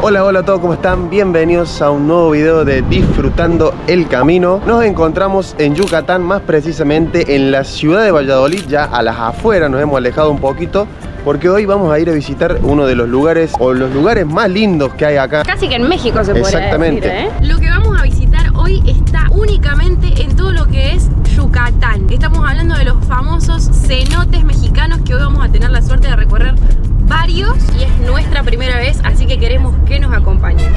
Hola, hola a todos, ¿cómo están? Bienvenidos a un nuevo video de Disfrutando el Camino. Nos encontramos en Yucatán, más precisamente en la ciudad de Valladolid, ya a las afueras, nos hemos alejado un poquito porque hoy vamos a ir a visitar uno de los lugares, o los lugares más lindos que hay acá. Casi que en México se podría Exactamente. decir, ¿eh? Lo que vamos a visitar hoy está únicamente en todo lo que es Yucatán. Estamos hablando de los famosos cenotes mexicanos que hoy vamos a tener la suerte de recorrer varios y es nuestra primera vez, así que queremos que nos acompañen.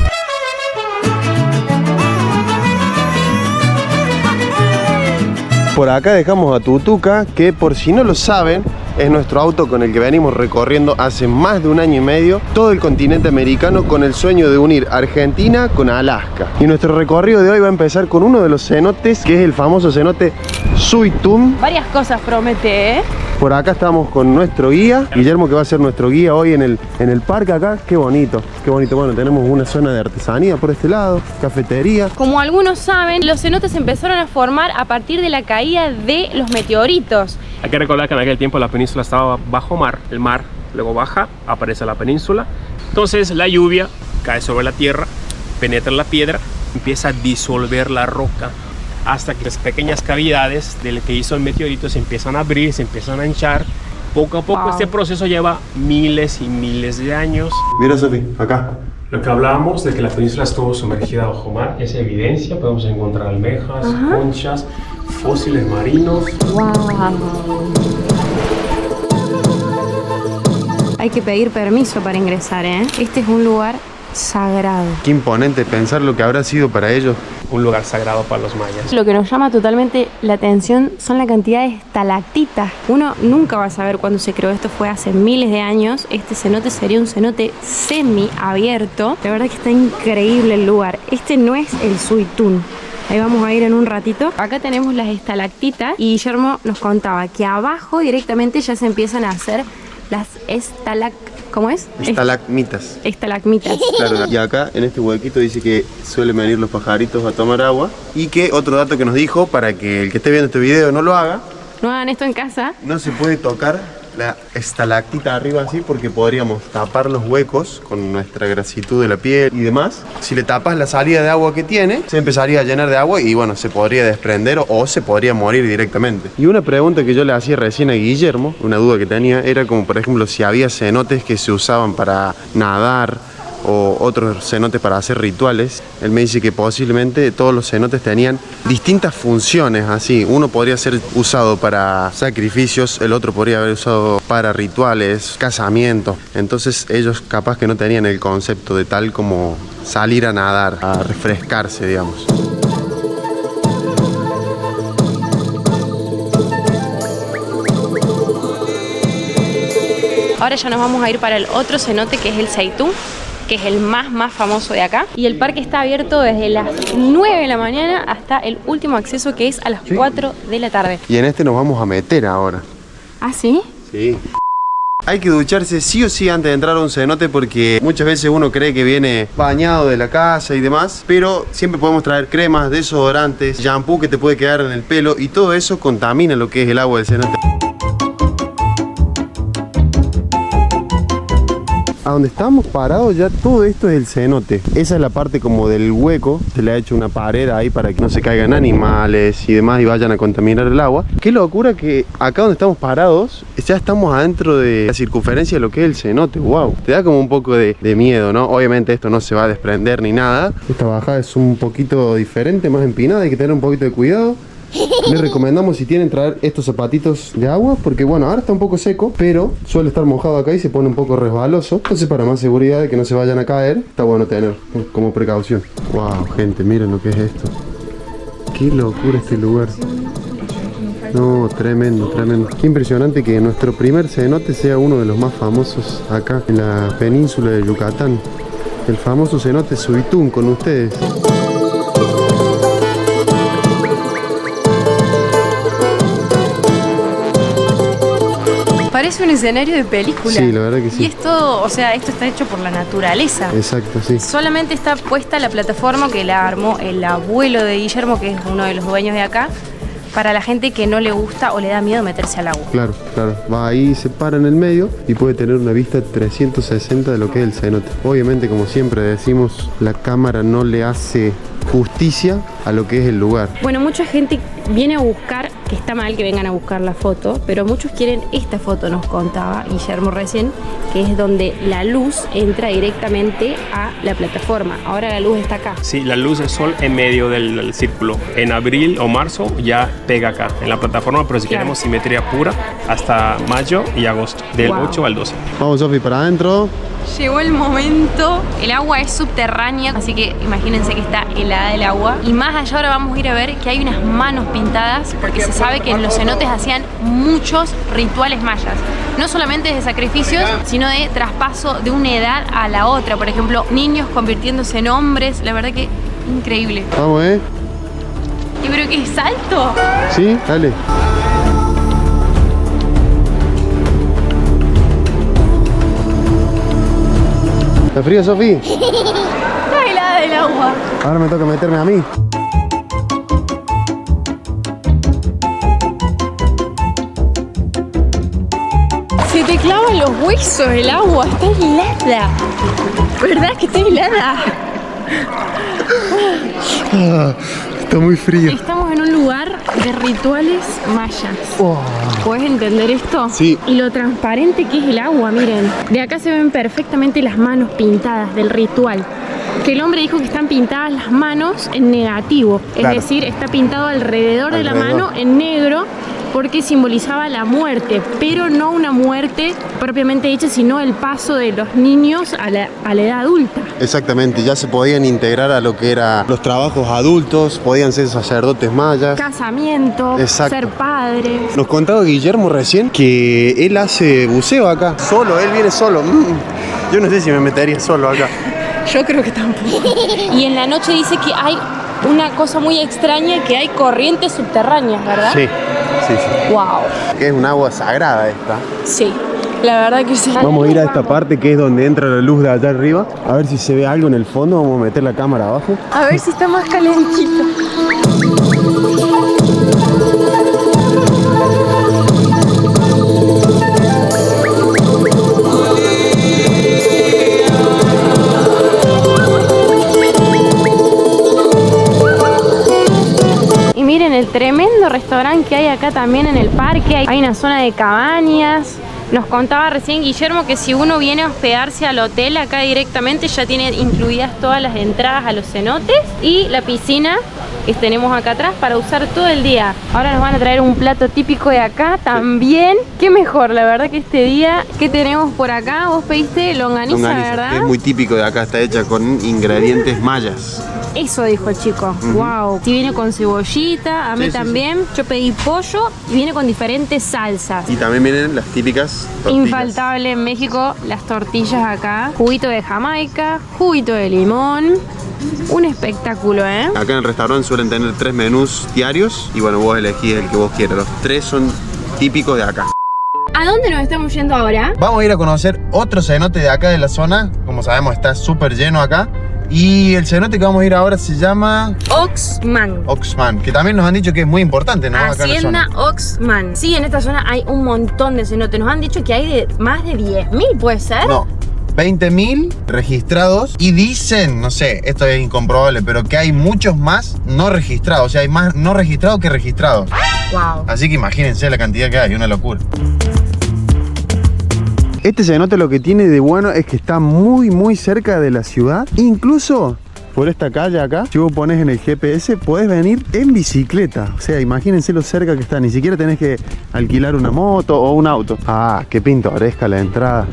Por acá dejamos a Tutuca, que por si no lo saben, es nuestro auto con el que venimos recorriendo hace más de un año y medio todo el continente americano con el sueño de unir Argentina con Alaska. Y nuestro recorrido de hoy va a empezar con uno de los cenotes, que es el famoso cenote Suitum. Varias cosas promete, ¿eh? Por acá estamos con nuestro guía, Guillermo, que va a ser nuestro guía hoy en el parque acá. Qué bonito, qué bonito. Bueno, tenemos una zona de artesanía por este lado, cafetería. Como algunos saben, los cenotes empezaron a formar a partir de la caída de los meteoritos. Hay que recordar que en aquel tiempo la península estaba bajo mar, el mar luego baja, aparece la península. Entonces la lluvia cae sobre la tierra, penetra en la piedra, empieza a disolver la roca, hasta que las pequeñas cavidades del que hizo el meteorito se empiezan a abrir, se empiezan a hinchar. Poco a poco este proceso lleva miles y miles de años. Mira, Sofi, acá. Lo que hablábamos de que la península estuvo sumergida bajo mar es evidencia. Podemos encontrar almejas, conchas, fósiles marinos. Wow. Hay que pedir permiso para ingresar, ¿eh? Este es un lugar sagrado. Qué imponente pensar lo que habrá sido para ellos. Un lugar sagrado para los mayas. Lo que nos llama totalmente la atención son la cantidad de estalactitas. Uno nunca va a saber cuándo se creó esto, fue hace miles de años. Este cenote sería un cenote semi-abierto. La verdad que está increíble el lugar. Este no es el Suitum. Ahí vamos a ir en un ratito. Acá tenemos las estalactitas y Guillermo nos contaba que abajo directamente ya se empiezan a hacer las ¿cómo es? Estalagmitas. Estalagmitas. Claro, y acá en este huequito dice que suelen venir los pajaritos a tomar agua. Y que otro dato que nos dijo, para que el que esté viendo este video no lo haga, No hagan esto en casa. no se puede tocar la estalactita arriba así, porque podríamos tapar los huecos con nuestra grasitud de la piel y demás. Si le tapas la salida de agua que tiene, se empezaría a llenar de agua y bueno, se podría desprender o se podría morir directamente. Y una pregunta que yo le hacía recién a Guillermo, una duda que tenía, era como por ejemplo si había cenotes que se usaban para nadar o otros cenotes para hacer rituales. Él me dice que posiblemente todos los cenotes tenían distintas funciones así. Uno podría ser usado para sacrificios, el otro podría haber usado para rituales, casamientos. Entonces ellos capaz que no tenían el concepto de tal como salir a nadar, a refrescarse, digamos. Ahora ya nos vamos a ir para el otro cenote, que es el Suitum, que es el más famoso de acá. Y el parque está abierto desde las 9 de la mañana hasta el último acceso, que es a las 4 de la tarde. Y en este nos vamos a meter ahora. ¿Ah, sí? Sí. Hay que ducharse sí o sí antes de entrar a un cenote, porque muchas veces uno cree que viene bañado de la casa y demás, pero siempre podemos traer cremas, desodorantes, shampoo que te puede quedar en el pelo, y todo eso contamina lo que es el agua del cenote. A donde estamos parados ya todo esto es el cenote. Esa es la parte como del hueco. Se le ha hecho una pared ahí para que no se caigan animales y demás y vayan a contaminar el agua. Qué locura que acá donde estamos parados ya estamos adentro de la circunferencia de lo que es el cenote. Wow, te da como un poco de miedo, ¿no? Obviamente esto no se va a desprender ni nada. Esta bajada es un poquito diferente, más empinada, hay que tener un poquito de cuidado. Les recomendamos, si tienen, traer estos zapatitos de agua, porque bueno, ahora está un poco seco, pero suele estar mojado acá y se pone un poco resbaloso. Entonces, para más seguridad de que no se vayan a caer, está bueno tener como precaución. Wow, gente, miren lo que es esto. Qué locura este lugar. No, tremendo, tremendo. Qué impresionante que nuestro primer cenote sea uno de los más famosos acá en la península de Yucatán. El famoso cenote Suitum con ustedes. Parece un escenario de película. Sí, la verdad que sí. Y es todo, o sea, esto está hecho por la naturaleza. Exacto, sí. Solamente está puesta la plataforma que la armó el abuelo de Guillermo, que es uno de los dueños de acá, para la gente que no le gusta o le da miedo meterse al agua. Claro, claro. Va ahí, se para en el medio y puede tener una vista 360 de lo que es el cenote. Obviamente, como siempre decimos, la cámara no le hace justicia a lo que es el lugar. Bueno, mucha gente viene a buscar, que está mal que vengan a buscar la foto, pero muchos quieren esta foto, nos contaba Guillermo recién, que es donde la luz entra directamente a la plataforma. Ahora la luz está acá. Sí, la luz del sol en medio del círculo. En abril o marzo ya pega acá en la plataforma, pero si queremos simetría pura, hasta mayo y agosto, del 8 al 12. Vamos, Sofi, para adentro. Llegó el momento. El agua es subterránea, así que imagínense que está helada el agua. Y más allá ahora vamos a ir a ver que hay unas manos pintadas, porque se sabe que en los cenotes hacían muchos rituales mayas. No solamente de sacrificios, sino de traspaso de una edad a la otra. Por ejemplo, niños convirtiéndose en hombres. La verdad que increíble. Vamos, ¿Y pero qué salto? Sí, dale. ¿Está frío, Sofi? Está helada el agua. Ahora me toca meterme a mí. Se te clavan los huesos el agua, está helada. ¿Verdad que está helada? Está muy frío. Estamos en un lugar de rituales mayas. ¿Puedes entender esto? Sí. Y lo transparente que es el agua, miren. De acá se ven perfectamente las manos pintadas del ritual. Que el hombre dijo que están pintadas las manos en negativo. Claro. Es decir, está pintado alrededor de la mano en negro, porque simbolizaba la muerte, pero no una muerte propiamente dicha, sino el paso de los niños a la edad adulta. Exactamente, ya se podían integrar a lo que eran los trabajos adultos, podían ser sacerdotes mayas. Casamiento, ser padres. Nos contaba Guillermo recién que él hace buceo acá. Solo, él viene solo. Yo no sé si me metería solo acá. Yo creo que tampoco. Y en la noche dice que hay una cosa muy extraña, que hay corrientes subterráneas, ¿verdad? Sí. Wow. Que es un agua sagrada esta. Sí, la verdad que sí. Vamos a ir a esta parte que es donde entra la luz de allá arriba. A ver si se ve algo en el fondo. Vamos a meter la cámara abajo. A ver si está más calentito. Miren el tremendo restaurante que hay acá también en el parque. Hay una zona de cabañas. Nos contaba recién Guillermo que si uno viene a hospedarse al hotel acá directamente, ya tiene incluidas todas las entradas a los cenotes y la piscina que tenemos acá atrás para usar todo el día. Ahora nos van a traer un plato típico de acá también. Qué mejor, la verdad que este día, ¿qué tenemos por acá? Vos pediste longaniza, ¿verdad? Que es muy típico de acá, está hecha con ingredientes mayas. Eso dijo el chico. Wow. Si viene con cebollita, a mí también. Yo pedí pollo y viene con diferentes salsas. Y también vienen las típicas tortillas. Infaltable en México, las tortillas acá. Juguito de Jamaica, juguito de limón. Un espectáculo, ¿eh? Acá en el restaurante suelen tener 3 menús diarios y bueno, vos elegís el que vos quieras. Los 3 son típicos de acá. ¿A dónde nos estamos yendo ahora? Vamos a ir a conocer otro cenote de acá de la zona. Como sabemos, está súper lleno acá. Y el cenote que vamos a ir ahora se llama Oxman. Oxman, que también nos han dicho que es muy importante, ¿no? Acá en la zona. Hacienda Oxman. Sí, en esta zona hay un montón de cenotes. Nos han dicho que hay de más de 10.000, ¿puede ser? No, 20.000 registrados. Y dicen, no sé, esto es incomprobable, pero que hay muchos más no registrados. O sea, hay más no registrados que registrados. Wow. Así que imagínense la cantidad que hay, una locura. Este cenote lo que tiene de bueno es que está muy cerca de la ciudad. Incluso por esta calle acá, si vos pones en el GPS, podés venir en bicicleta. O sea, imagínense lo cerca que está. Ni siquiera tenés que alquilar una moto o un auto. Ah, qué pintoresca la entrada.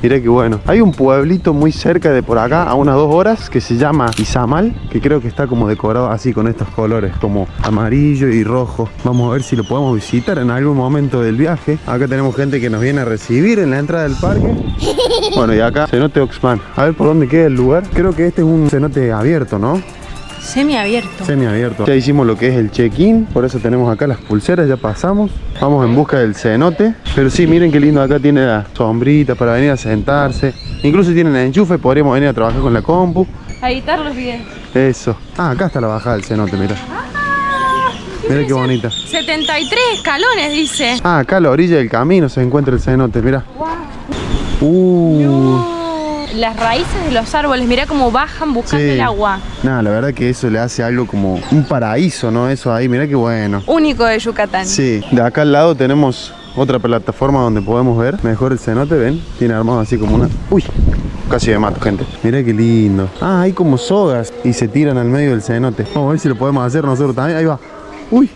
Mirá que bueno. Hay un pueblito muy cerca de por acá, a unas 2 horas, que se llama Izamal, que creo que está como decorado así con estos colores, como amarillo y rojo. Vamos a ver si lo podemos visitar en algún momento del viaje. Acá tenemos gente que nos viene a recibir en la entrada del parque. Bueno, y acá, cenote Oxman. A ver por dónde queda el lugar. Creo que este es un cenote abierto, ¿no? Semiabierto. Semiabierto. Ya hicimos lo que es el check-in, por eso tenemos acá las pulseras, ya pasamos. Vamos en busca del cenote. Pero sí, miren qué lindo, acá tiene la sombrita para venir a sentarse. Incluso tienen enchufe, podríamos venir a trabajar con la compu. A editar los videos. Eso. Ah, acá está la bajada del cenote, mirá. Mira qué bonita. 73 escalones, dice. Ah, acá a la orilla del camino se encuentra el cenote, mira. Las raíces de los árboles, mira cómo bajan buscando el agua. Nada, la verdad que eso le hace algo como un paraíso, ¿no? Eso ahí, mira qué bueno. Único de Yucatán. Sí, de acá al lado tenemos otra plataforma donde podemos ver mejor el cenote, ven. Tiene armado así como una... Uy, casi me mato, gente. Mira qué lindo. Ah, hay como sogas y se tiran al medio del cenote. Vamos a ver si lo podemos hacer nosotros también. Ahí va. Uy.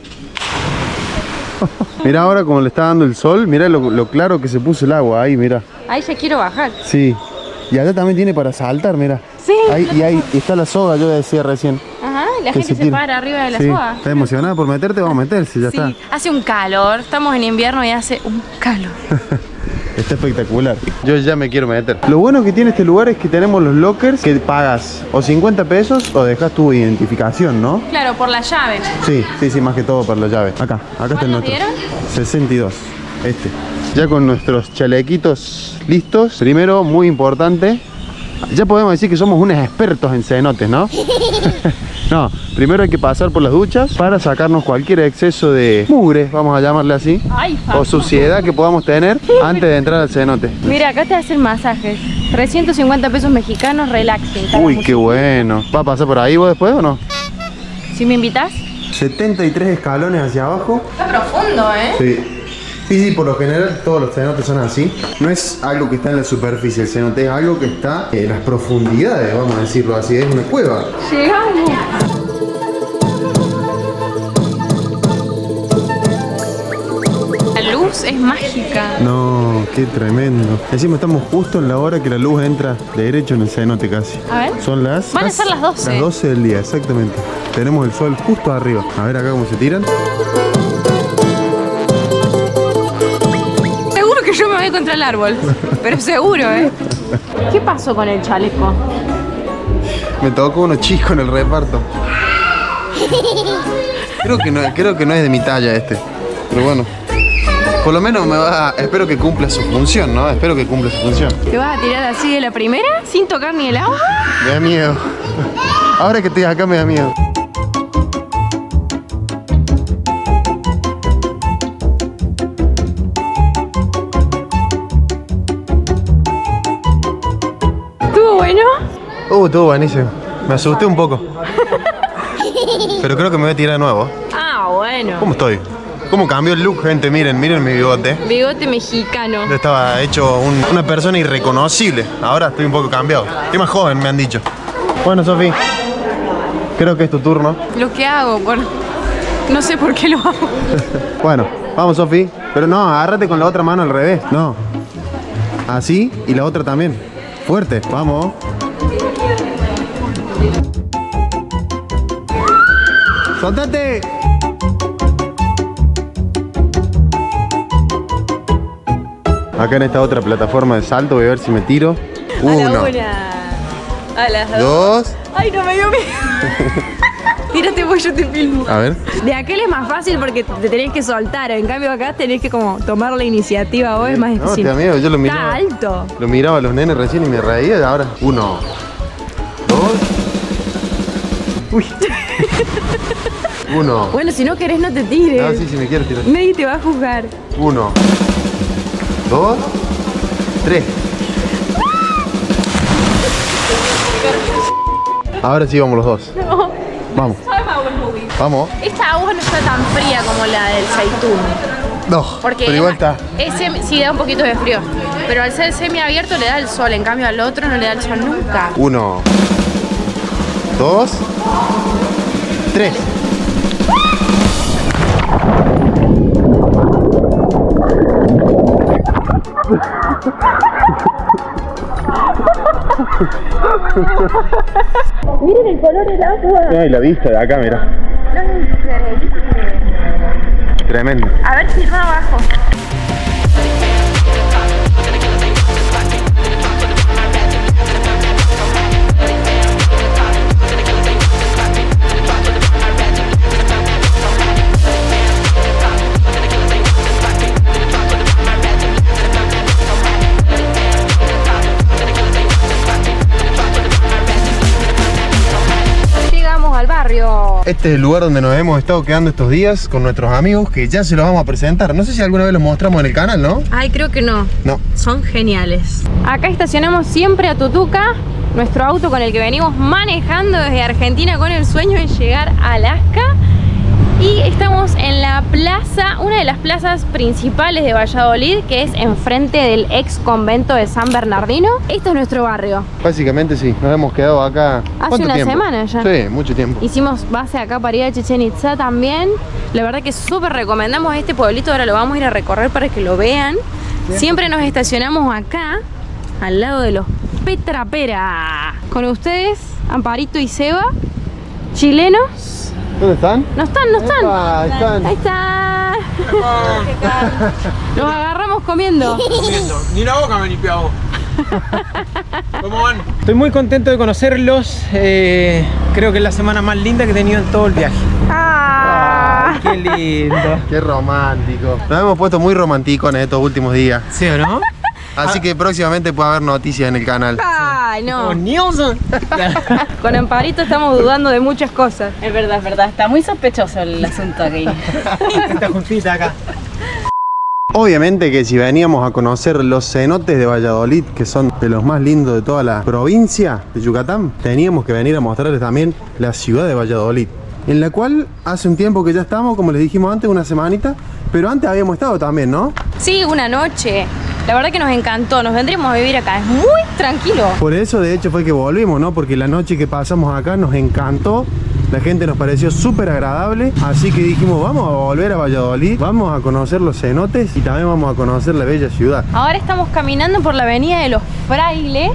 Mira ahora como le está dando el sol, mira lo claro que se puso el agua ahí, mira. Ahí ya quiero bajar. Sí. Y allá también tiene para saltar, mira. Sí. Ahí, y ahí está la soga, yo decía recién. Ajá, la Que gente se tira. para arriba de la Sí. soga. ¿Estás emocionada por meterte? Vamos a meterse, ya Sí, está. hace un calor, estamos en invierno y hace un calor. Está espectacular. Yo ya me quiero meter. Lo bueno que tiene este lugar es que tenemos los lockers que pagas o 50 pesos o dejas tu identificación, ¿no? Claro, por la llave. Sí, más que todo para la llave. Acá está el ¿Cuántos nuestro. dieron? 62. Este. Ya con nuestros chalequitos listos. Primero, muy importante, ya podemos decir que somos unos expertos en cenotes, ¿no? No, primero hay que pasar por las duchas para sacarnos cualquier exceso de mugre, vamos a llamarle así, Ay, o suciedad que podamos tener antes de entrar al cenote. Mira, acá te hacen masajes. 350 pesos mexicanos, relaxing. Uy, qué bueno. ¿Va a pasar por ahí vos después o no? ¿Si me invitas? 73 escalones hacia abajo. Está profundo, ¿eh? Sí. Sí, por lo general todos los cenotes son así. No es algo que está en la superficie, el cenote es algo que está en las profundidades, vamos a decirlo así, es una cueva. Llegamos. La luz es mágica. No, qué tremendo. Encima estamos justo en la hora que la luz entra derecho en el cenote casi. A ver. Son las... Van a ser las 12. Las 12 del día, exactamente. Tenemos el sol justo arriba. A ver acá cómo se tiran. Seguro que yo me voy contra el árbol. Pero seguro, ¿eh? ¿Qué pasó con el chaleco? Me tocó uno chico en el reparto. Creo que no es de mi talla este. Pero bueno. Por lo menos espero que cumpla su función, ¿no? Espero que cumpla su función. ¿Te vas a tirar así de la primera? ¿Sin tocar ni el agua? Me da miedo. Ahora que estoy acá me da miedo. ¿Estuvo bueno? Estuvo buenísimo. Me asusté un poco. Pero creo que me voy a tirar de nuevo. Ah, bueno. ¿Cómo estoy? ¿Cómo cambió el look, gente? Miren mi bigote. Bigote mexicano. Yo estaba hecho una persona irreconocible. Ahora estoy un poco cambiado. Estoy más joven, me han dicho. Bueno, Sofi, creo que es tu turno. Lo que hago, no sé por qué lo hago. Bueno, vamos, Sofi. Pero no, agárrate con la otra mano al revés. No. Así y la otra también. Fuerte, vamos. ¡Soltate! Acá en esta otra plataforma de salto voy a ver si me tiro. A la Uno, una. A las dos. dos. Ay, no me dio miedo. Tírate pues, yo te filmo. A ver. De aquel es más fácil porque te tenés que soltar. En cambio acá tenés que como tomar la iniciativa vos, es más No, difícil. te da miedo, yo lo miraba. Está alto. Lo miraba a los nenes recién y me reía y ahora. Uno, dos. Uy. Uno. Bueno, si no querés no te tires. No, sí, si me quieres tirar. Nadie te va a juzgar. Uno, dos, tres. Ahora sí vamos los dos. No. Vamos, vamos. Esta agua no está tan fría como la del Saitún. No, Porque pero igual está. sí da un poquito de frío. Pero al ser semiabierto le da el sol. En cambio al otro no le da el sol nunca. Uno, dos, tres. Miren el color del agua. Ay, la vista de acá, mira. Tremendo. A ver si no abajo. Llegamos al barrio. Este es el lugar donde nos hemos estado quedando estos días con nuestros amigos, que ya se los vamos a presentar. No sé si alguna vez los mostramos en el canal, ¿no? Ay, creo que no. No. Son geniales. Acá estacionamos siempre a Tutuca, nuestro auto con el que venimos manejando desde Argentina con el sueño de llegar a Alaska. Y estamos en la plaza, una de las plazas principales de Valladolid, que es enfrente del ex convento de San Bernardino. Este es nuestro barrio. Básicamente sí, nos hemos quedado acá. Hace una semana ya. Sí, mucho tiempo. Hicimos base acá para ir a Chichén Itzá también. La verdad que súper recomendamos este pueblito, ahora lo vamos a ir a recorrer para que lo vean. Siempre nos estacionamos acá, al lado de los Petrapera. Con ustedes, Amparito y Seba, chilenos. ¿Dónde están? No están. Ahí están. Ahí están. Nos agarramos comiendo. Ni la boca me he limpiado. ¿Cómo van? Estoy muy contento de conocerlos. Creo que es la semana más linda que he tenido en todo el viaje. Ah. Qué lindo. Qué romántico. Nos hemos puesto muy románticos en estos últimos días. ¿Sí o no? Así que próximamente puede haber noticias en el canal. Ay, no. Oh, Nilsson. Con Amparito estamos dudando de muchas cosas. Es verdad. Está muy sospechoso el asunto aquí. Esta juntita acá. Obviamente que si veníamos a conocer los cenotes de Valladolid, que son de los más lindos de toda la provincia de Yucatán, teníamos que venir a mostrarles también la ciudad de Valladolid, en la cual hace un tiempo que ya estamos, como les dijimos antes, una semanita, pero antes habíamos estado también, ¿no? Sí, una noche. La verdad que nos encantó, nos vendríamos a vivir acá, es muy tranquilo. Por eso de hecho fue que volvimos, ¿no? Porque la noche que pasamos acá nos encantó, la gente nos pareció súper agradable, así que dijimos vamos a volver a Valladolid, vamos a conocer los cenotes y también vamos a conocer la bella ciudad. Ahora estamos caminando por la avenida de los Frailes.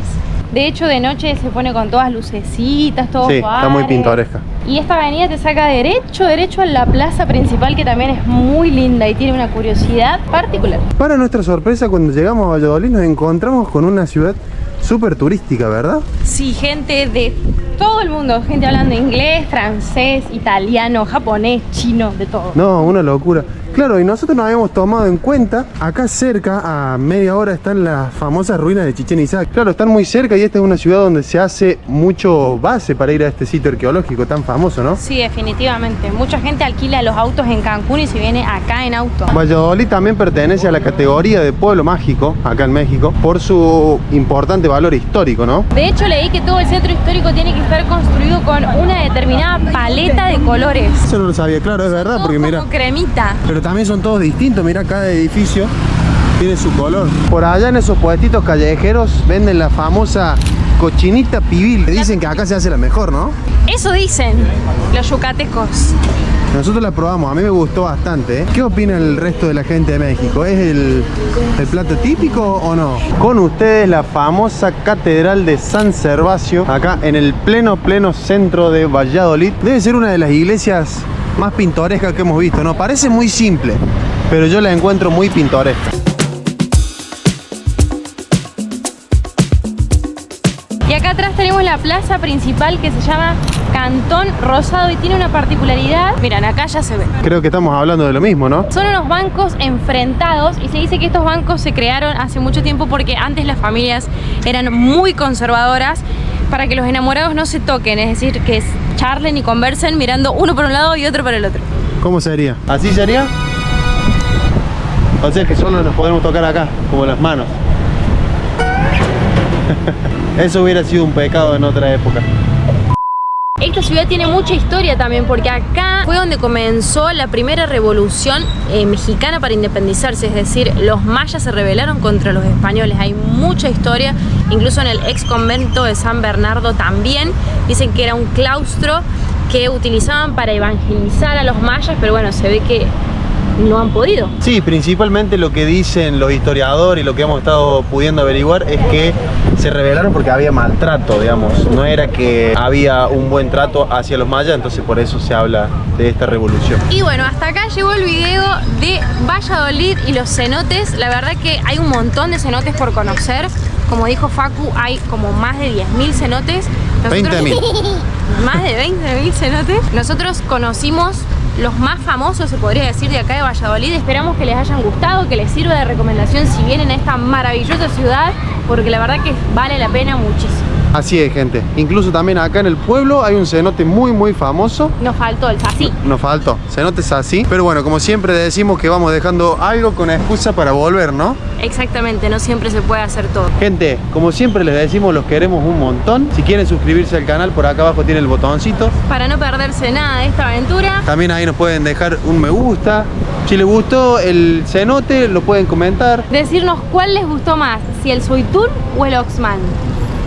De hecho, de noche se pone con todas lucecitas, todo Sí, está muy pintoresca. Y esta avenida te saca derecho a la plaza principal, que también es muy linda y tiene una curiosidad particular. Para nuestra sorpresa, cuando llegamos a Valladolid nos encontramos con una ciudad súper turística, ¿verdad? Sí, gente de todo el mundo, gente hablando inglés, francés, italiano, japonés, chino, de todo. No, una locura. Claro, y nosotros nos habíamos tomado en cuenta, acá cerca, a media hora, están las famosas ruinas de Chichén Itzá. Claro, están muy cerca y esta es una ciudad donde se hace mucho base para ir a este sitio arqueológico tan famoso, ¿no? Sí, definitivamente. Mucha gente alquila los autos en Cancún y se viene acá en auto. Valladolid también pertenece a la categoría de pueblo mágico, acá en México, por su importante valor histórico, ¿no? De hecho, leí que todo el centro histórico tiene que estar construido con una determinada paleta de colores. Eso no lo sabía, claro, es verdad, Todo porque mira... como cremita. Pero también son todos distintos, mira, cada edificio tiene su color. Por allá en esos puestitos callejeros venden la famosa cochinita pibil. Dicen que acá se hace la mejor, ¿no? Eso dicen los yucatecos. Nosotros la probamos, a mí me gustó bastante, ¿eh? ¿Qué opina el resto de la gente de México? ¿Es el plato típico o no? Con ustedes la famosa Catedral de San Servacio, acá en el pleno centro de Valladolid. Debe ser una de las iglesias más pintorescas que hemos visto, ¿no? Parece muy simple, pero yo la encuentro muy pintoresca. Y acá atrás tenemos la plaza principal que se llama Cantón Rosado y tiene una particularidad. Miren, acá ya se ve. Creo que estamos hablando de lo mismo, ¿no? Son unos bancos enfrentados y se dice que estos bancos se crearon hace mucho tiempo porque antes las familias eran muy conservadoras para que los enamorados no se toquen, es decir, que charlen y conversen mirando uno por un lado y otro por el otro. ¿Cómo sería? ¿Así sería? O sea que solo nos podemos tocar acá, como las manos. Eso hubiera sido un pecado en otra época. Esta ciudad tiene mucha historia también porque acá fue donde comenzó la primera revolución mexicana para independizarse, es decir, los mayas se rebelaron contra los españoles. Hay mucha historia, incluso en el ex convento de San Bernardo también dicen que era un claustro que utilizaban para evangelizar a los mayas, pero bueno, se ve que no han podido. Sí, principalmente lo que dicen los historiadores y lo que hemos estado pudiendo averiguar es que se rebelaron porque había maltrato, digamos. No era que había un buen trato hacia los mayas, entonces por eso se habla de esta revolución. Y bueno, hasta acá llegó el video de Valladolid y los cenotes. La verdad que hay un montón de cenotes por conocer. Como dijo Facu, hay como más de 10.000 cenotes. 20.000. Más de 20.000 cenotes. Nosotros conocimos los más famosos, se podría decir, de acá de Valladolid. Esperamos que les hayan gustado, que les sirva de recomendación si vienen a esta maravillosa ciudad, porque la verdad que vale la pena muchísimo. Así es, gente. Incluso también acá en el pueblo hay un cenote muy famoso. Nos faltó el sací. Nos faltó, cenote Sací. Pero bueno, como siempre decimos que vamos dejando algo con excusa para volver, ¿no? Exactamente, no siempre se puede hacer todo. Gente, como siempre les decimos, los queremos un montón. Si quieren suscribirse al canal, por acá abajo tiene el botoncito. Para no perderse nada de esta aventura. También ahí nos pueden dejar un me gusta. Si les gustó el cenote, lo pueden comentar. Decirnos cuál les gustó más, si el Suitún o el Oxman.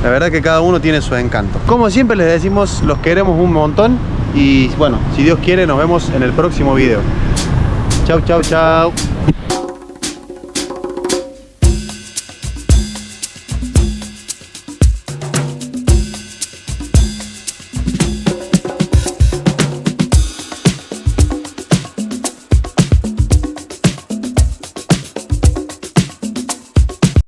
La verdad que cada uno tiene su encanto. Como siempre les decimos, los queremos un montón. Y bueno, si Dios quiere, nos vemos en el próximo video. Chau, chau, chau.